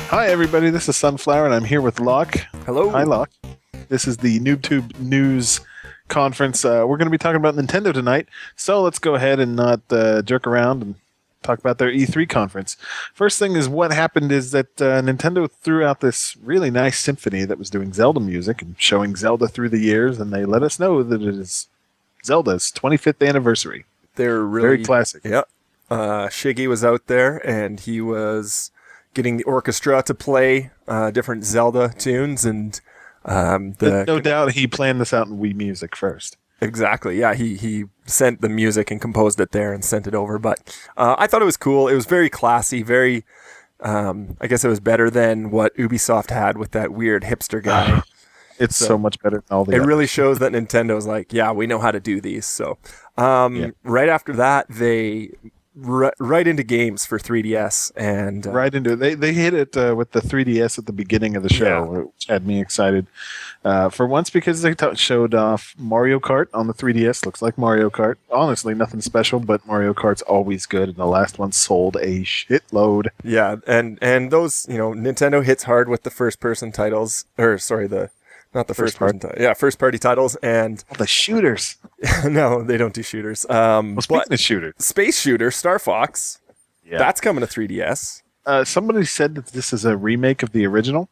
Hi, everybody. This is Sunflower, and I'm here with Locke. Hello. Hi, Locke. This is the Noobtoob News Conference. We're going to be talking about Nintendo tonight, so let's go ahead and not jerk around and talk about their E3 conference. First thing is what happened is that Nintendo threw out this really nice symphony that was doing Zelda music and showing Zelda through the years, and they let us know that it is Zelda's 25th anniversary. They're really Very classic. Yeah. Shiggy was out there, and he was getting the orchestra to play different Zelda tunes, and no doubt he planned this out in Wii Music first. Exactly. Yeah, he sent the music and composed it there and sent it over. But I thought it was cool. It was very classy. Very, I guess it was better than what Ubisoft had with that weird hipster guy. It's so much better than all the It others. really shows that Nintendo's like, yeah, we know how to do these. So right after that, they right into games for 3DS and right into it. They hit it with the 3DS at the beginning of the show, which had me excited for once because they showed off Mario Kart on the 3DS. Looks like Mario Kart. Honestly, nothing special, but Mario Kart's always good, and the last one sold a shitload. Yeah, and those, Nintendo hits hard with the first person titles, not the first person title. Yeah, first party titles and the shooters. No, they don't do shooters. Speaking of shooters, Space Shooter, Star Fox. Yeah. That's coming to 3DS. Somebody said that this is a remake of the original.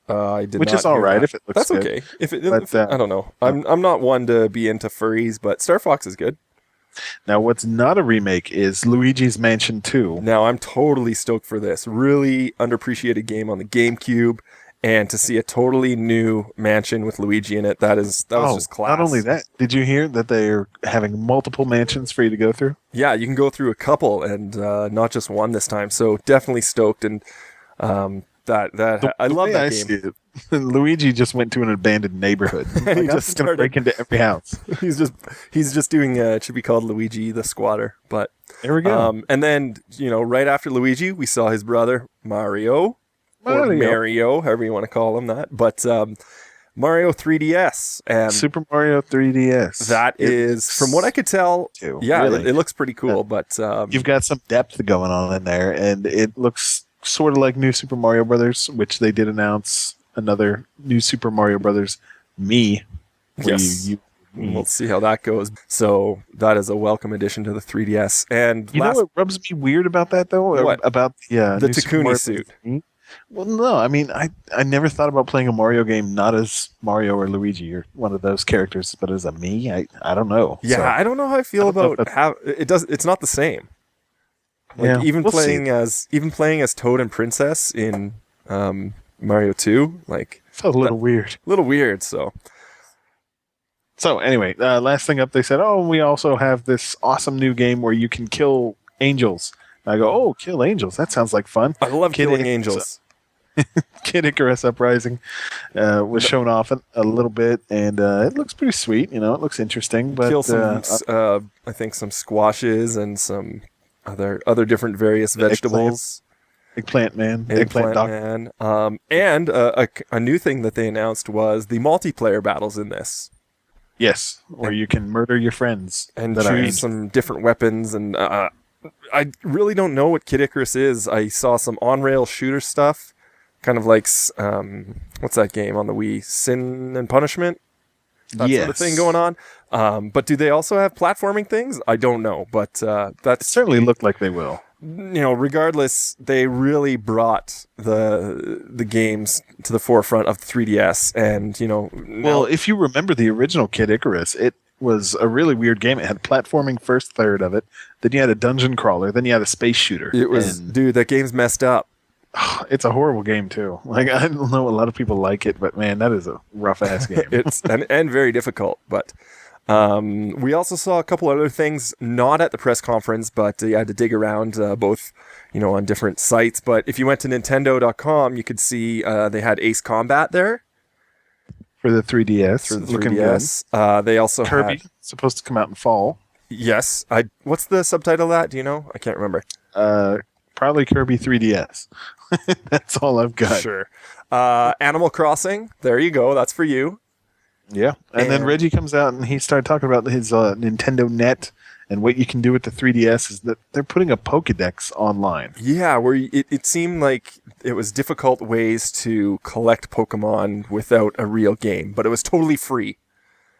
I did which not is all hear right that. if it looks That's good. okay. If I don't know. I'm not one to be into furries, but Star Fox is good. Now, what's not a remake is Luigi's Mansion 2. Now, I'm totally stoked for this. Really underappreciated game on the GameCube. And to see a totally new mansion with Luigi in it, that was just class. Not only that, did you hear that they're having multiple mansions for you to go through? Yeah, you can go through a couple and not just one this time. So definitely stoked, and I love that game. Luigi just went to an abandoned neighborhood. And he just started break into every house. he's just doing it should be called Luigi the Squatter. But there we go. And then right after Luigi, we saw his brother Mario. Or Mario, however you want to call him that. But Mario 3DS. And Super Mario 3DS. That is, from what I could tell, really. It looks pretty cool. But you've got some depth going on in there, and it looks sort of like New Super Mario Brothers, which they did announce another New Super Mario Brothers Me. Yes. We'll see how that goes. So that is a welcome addition to the 3DS. And know what rubs me weird about that, though? What? About the Takuni suit. Well, no, I mean, I never thought about playing a Mario game not as Mario or Luigi or one of those characters, but as a me. I don't know. Yeah, so, I don't know how I feel about how it does. It's not the same. Like even playing as Toad and Princess in Mario 2, like felt a little weird. A little weird. So anyway, last thing up, they said, we also have this awesome new game where you can kill angels. I go, kill angels. That sounds like fun. I love killing angels. Kid Icarus Uprising was shown off a little bit, and it looks pretty sweet. It looks interesting. But kill some, I think some squashes and some other different various vegetables. Eggplant Man. And a new thing that they announced was the multiplayer battles in this. Yes, where you can murder your friends. And choose some different weapons and... I really don't know what Kid Icarus is. I saw some on-rail shooter stuff, kind of like, what's that game on the Wii? Sin and Punishment? That sort of thing going on. But do they also have platforming things? I don't know, but that certainly looked like they will. Regardless, they really brought the games to the forefront of the 3DS, and well, if you remember the original Kid Icarus, it was a really weird game. It had platforming first third of it. Then you had a dungeon crawler. Then you had a space shooter. It was, dude, that game's messed up. It's a horrible game too. Like, I don't know, a lot of people like it, but man, that is a rough ass game. It's and very difficult. But we also saw a couple other things not at the press conference, but you had to dig around both, on different sites. But if you went to Nintendo.com, you could see they had Ace Combat there. For the 3DS. For the 3DS. They also Kirby, supposed to come out in fall. Yes. What's the subtitle of that? Do you know? I can't remember. Probably Kirby 3DS. That's all I've got. Sure. Animal Crossing. There you go. That's for you. Yeah. And then Reggie comes out and he started talking about his Nintendo Net And what you can do with the 3DS is that they're putting a Pokedex online. Yeah, where it seemed like it was difficult ways to collect Pokemon without a real game, but it was totally free.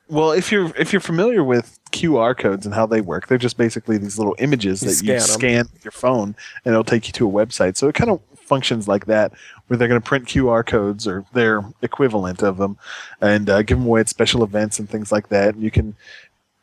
Well, if you're familiar with QR codes and how they work, they're just basically these little images that you scan with your phone, and it'll take you to a website. So it kind of functions like that, where they're going to print QR codes or their equivalent of them, and give them away at special events and things like that. And you can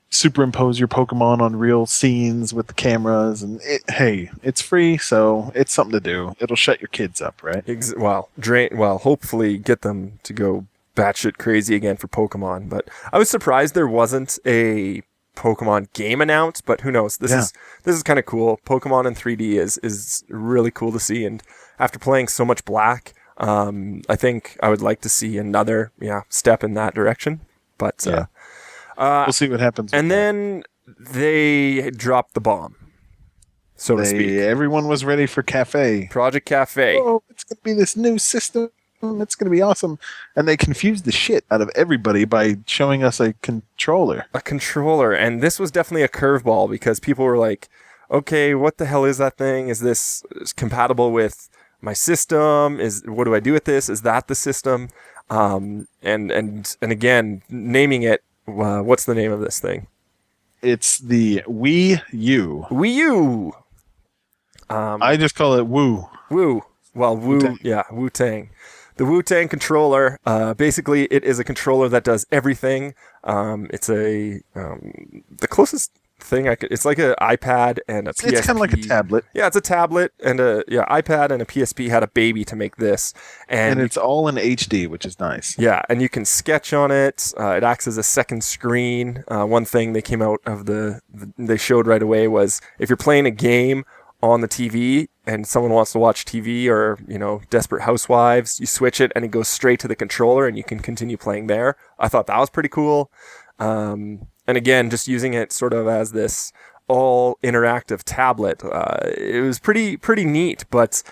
superimpose your Pokemon on real scenes with the cameras, and hey, it's free, so it's something to do. It'll shut your kids up, right? Hopefully get them to go batshit crazy again for Pokemon. But I was surprised there wasn't a Pokemon game announced, but who knows? This is kind of cool. Pokemon in 3D is really cool to see, and after playing so much Black, I think I would like to see another step in that direction. But we'll see what happens. And then they dropped the bomb, so to speak. Everyone was ready for Project Cafe. Oh, it's going to be this new system. It's going to be awesome. And they confused the shit out of everybody by showing us a controller. And this was definitely a curveball, because people were like, okay, what the hell is that thing? Is this compatible with my system? What do I do with this? Is that the system? And again, naming it, what's the name of this thing? It's the Wii U. Wii U. I just call it Woo. Woo. Well, Wu-Tang. Yeah, Wu-Tang. The Wu-Tang controller, basically it is a controller that does everything. It's the closest thing it's like an iPad and a PSP. It's kind of like a tablet. Yeah, it's a tablet and iPad and a PSP had a baby to make this. And it's all in HD, which is nice. Yeah, and you can sketch on it. It acts as a second screen. One thing they came out of they showed right away was if you're playing a game on the TV and someone wants to watch TV or, Desperate Housewives, you switch it and it goes straight to the controller and you can continue playing there. I thought that was pretty cool. And again, just using it sort of as this all interactive tablet, it was pretty neat, but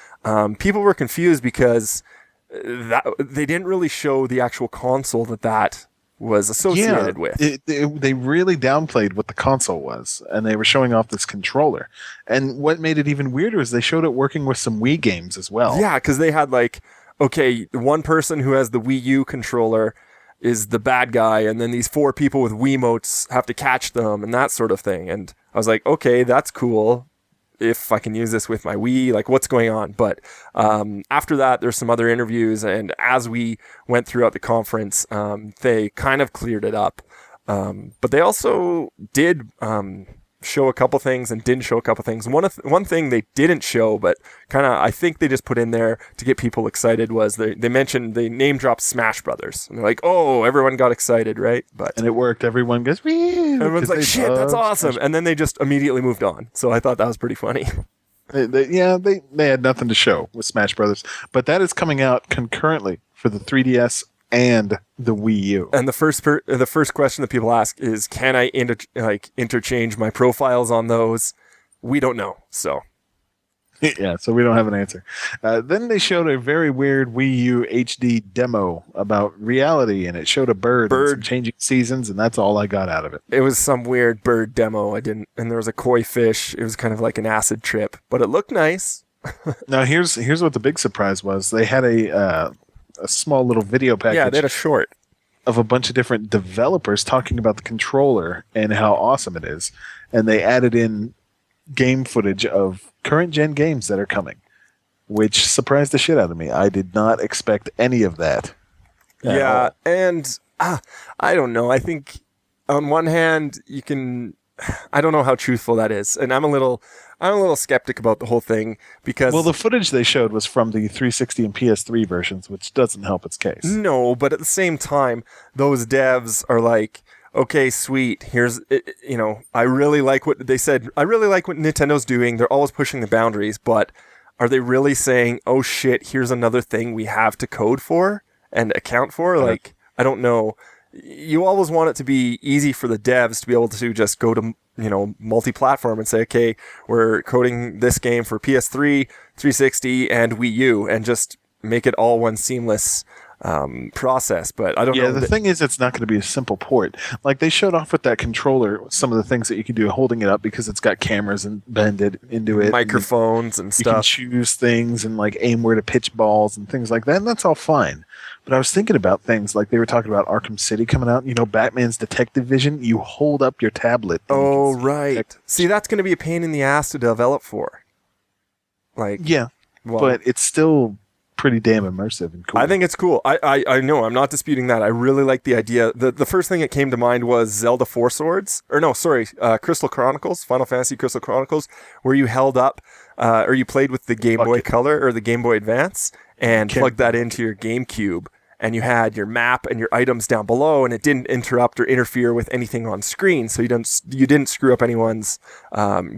people were confused because they didn't really show the actual console that was associated with. They really downplayed what the console was, and they were showing off this controller. And what made it even weirder is they showed it working with some Wii games as well. Yeah, because they had one person who has the Wii U controller is the bad guy, and then these 4 people with Wiimotes have to catch them and that sort of thing. And I was like, okay, that's cool. If I can use this with my Wii, what's going on? But after that, there's some other interviews, and as we went throughout the conference, they kind of cleared it up. But they also did show a couple things and didn't show a couple things. One thing they didn't show, but kind of I think they just put in there to get people excited was they name dropped Smash Brothers, and they're like, oh, everyone got excited, right? And it worked. Everyone goes, wee! Everyone's like, shit, that's awesome. And then they just immediately moved on. So I thought that was pretty funny. They had nothing to show with Smash Brothers, but that is coming out concurrently for the 3DS and the Wii U. And the first question that people ask is, can I interchange my profiles on those? We don't know, so. Yeah, so we don't have an answer. Then they showed a very weird Wii U HD demo about reality, and it showed a bird. And some changing seasons, and that's all I got out of it. It was some weird bird demo. And there was a koi fish. It was kind of like an acid trip, but it looked nice. Now here's what the big surprise was. They had a small little video package. Yeah, they had a short of a bunch of different developers talking about the controller and how awesome it is, and they added in game footage of current gen games that are coming, which surprised the shit out of me. I did not expect any of that. Yeah, and I don't know. I think on one hand I don't know how truthful that is, and I'm a little skeptic about the whole thing because the footage they showed was from the 360 and PS3 versions, which doesn't help its case. No, but at the same time, those devs are like, okay, sweet. Here's, I really like what they said. I really like what Nintendo's doing. They're always pushing the boundaries, but are they really saying, oh shit, here's another thing we have to code for and account for? I don't know. You always want it to be easy for the devs to be able to just go to, multi-platform and say, okay, we're coding this game for PS3, 360, and Wii U, and just make it all one seamless process. But I don't know. Yeah, the thing is, it's not going to be a simple port. Like they showed off with that controller, some of the things that you can do holding it up because it's got cameras embedded into it, Microphones and you can stuff. choose things and like aim where to pitch balls and things like that. And that's all fine. But I was thinking about things like they were talking about Arkham City coming out. You know, Batman's detective vision. You hold up your tablet. And Oh, you can right. See, that's going to be a pain in the ass to develop for. Like, yeah, well, but it's still pretty damn immersive and cool. I think it's cool. I know, I'm not disputing that. I really like the idea. The first thing that came to mind was Zelda Four Swords. Or no, sorry, Crystal Chronicles, Final Fantasy Crystal Chronicles, where you held up, or you played with the Game Boy Color or the Game Boy Advance and plugged that into your GameCube. And you had your map and your items down below, and it didn't interrupt or interfere with anything on screen, so you didn't screw up anyone's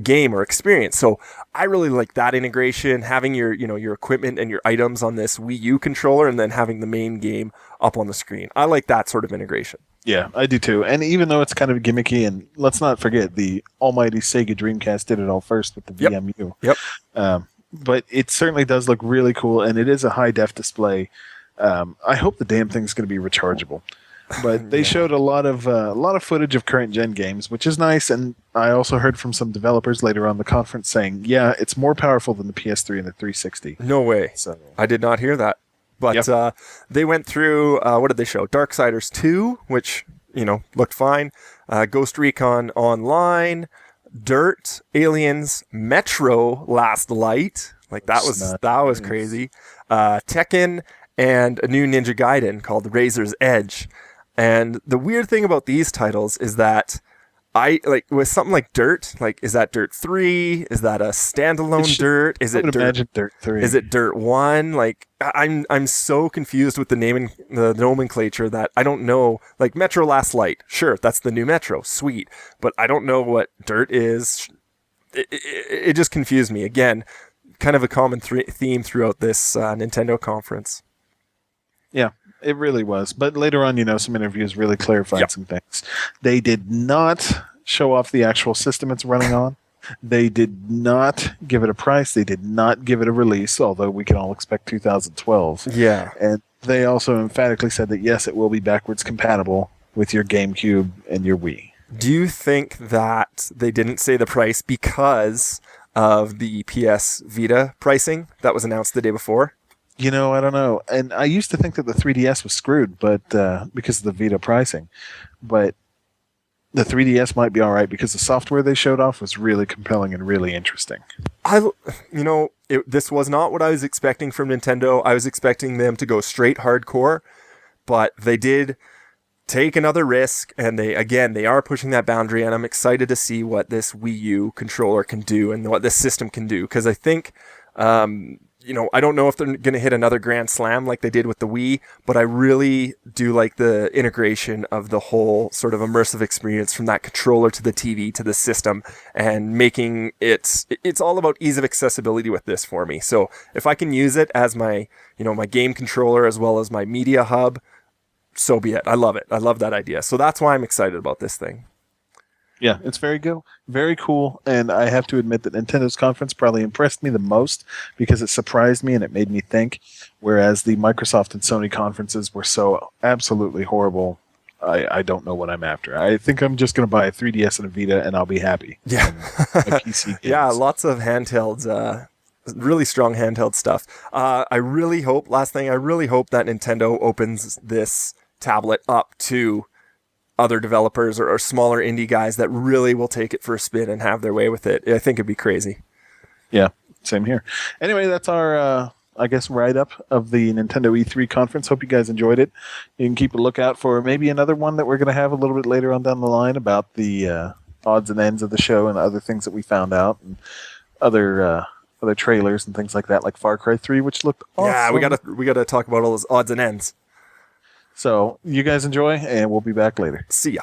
game or experience. So I really like that integration, having your equipment and your items on this Wii U controller, and then having the main game up on the screen. I like that sort of integration. Yeah, I do too. And even though it's kind of gimmicky, and let's not forget the almighty Sega Dreamcast did it all first with the VMU. Yep. But it certainly does look really cool, and it is a high def display. I hope the damn thing's going to be rechargeable. But they showed a lot of footage of current gen games, which is nice. And I also heard from some developers later on in the conference saying, yeah, it's more powerful than the PS3 and the 360. No way. So I did not hear that. But they went through, what did they show? Darksiders 2, which, looked fine. Ghost Recon Online, Dirt, Aliens, Metro Last Light. Like that was crazy. Tekken, and a new Ninja Gaiden called Razor's Edge. And the weird thing about these titles is that with something like Dirt, like, is that Dirt 3? Is that a standalone Dirt? Is it Dirt 3? Is it Dirt 1? Like, I'm so confused with the naming, the nomenclature, that I don't know. Like, Metro Last Light, sure, that's the new Metro, sweet. But I don't know what Dirt is. It just confused me. Again, kind of a common theme throughout this Nintendo conference. Yeah, it really was. But later on, some interviews really clarified some things. They did not show off the actual system it's running on. They did not give it a price. They did not give it a release, although we can all expect 2012. Yeah. And they also emphatically said that, yes, it will be backwards compatible with your GameCube and your Wii. Do you think that they didn't say the price because of the PS Vita pricing that was announced the day before? I don't know. And I used to think that the 3DS was screwed, but because of the Vita pricing. But the 3DS might be all right because the software they showed off was really compelling and really interesting. This was not what I was expecting from Nintendo. I was expecting them to go straight hardcore, but they did take another risk, and they are pushing that boundary, and I'm excited to see what this Wii U controller can do and what this system can do, because I think I don't know if they're going to hit another grand slam like they did with the Wii, but I really do like the integration of the whole sort of immersive experience from that controller to the TV to the system, and making it's all about ease of accessibility with this for me. So if I can use it as my game controller as well as my media hub, so be it. I love it. I love that idea. So that's why I'm excited about this thing. Yeah, it's very cool, and I have to admit that Nintendo's conference probably impressed me the most because it surprised me and it made me think, whereas the Microsoft and Sony conferences were so absolutely horrible. I don't know what I'm after. I think I'm just going to buy a 3DS and a Vita, and I'll be happy. Yeah. My PC games. Yeah, lots of handhelds, really strong handheld stuff. I really hope that Nintendo opens this tablet up to other developers or smaller indie guys that really will take it for a spin and have their way with it. I think it'd be crazy. Yeah, same here. Anyway, that's our, write-up of the Nintendo E3 conference. Hope you guys enjoyed it. You can keep a lookout for maybe another one that we're going to have a little bit later on down the line about the odds and ends of the show and other things that we found out, and other trailers and things like that, like Far Cry 3, which looked awesome. Yeah, we gotta talk about all those odds and ends. So you guys enjoy, and we'll be back later. See ya.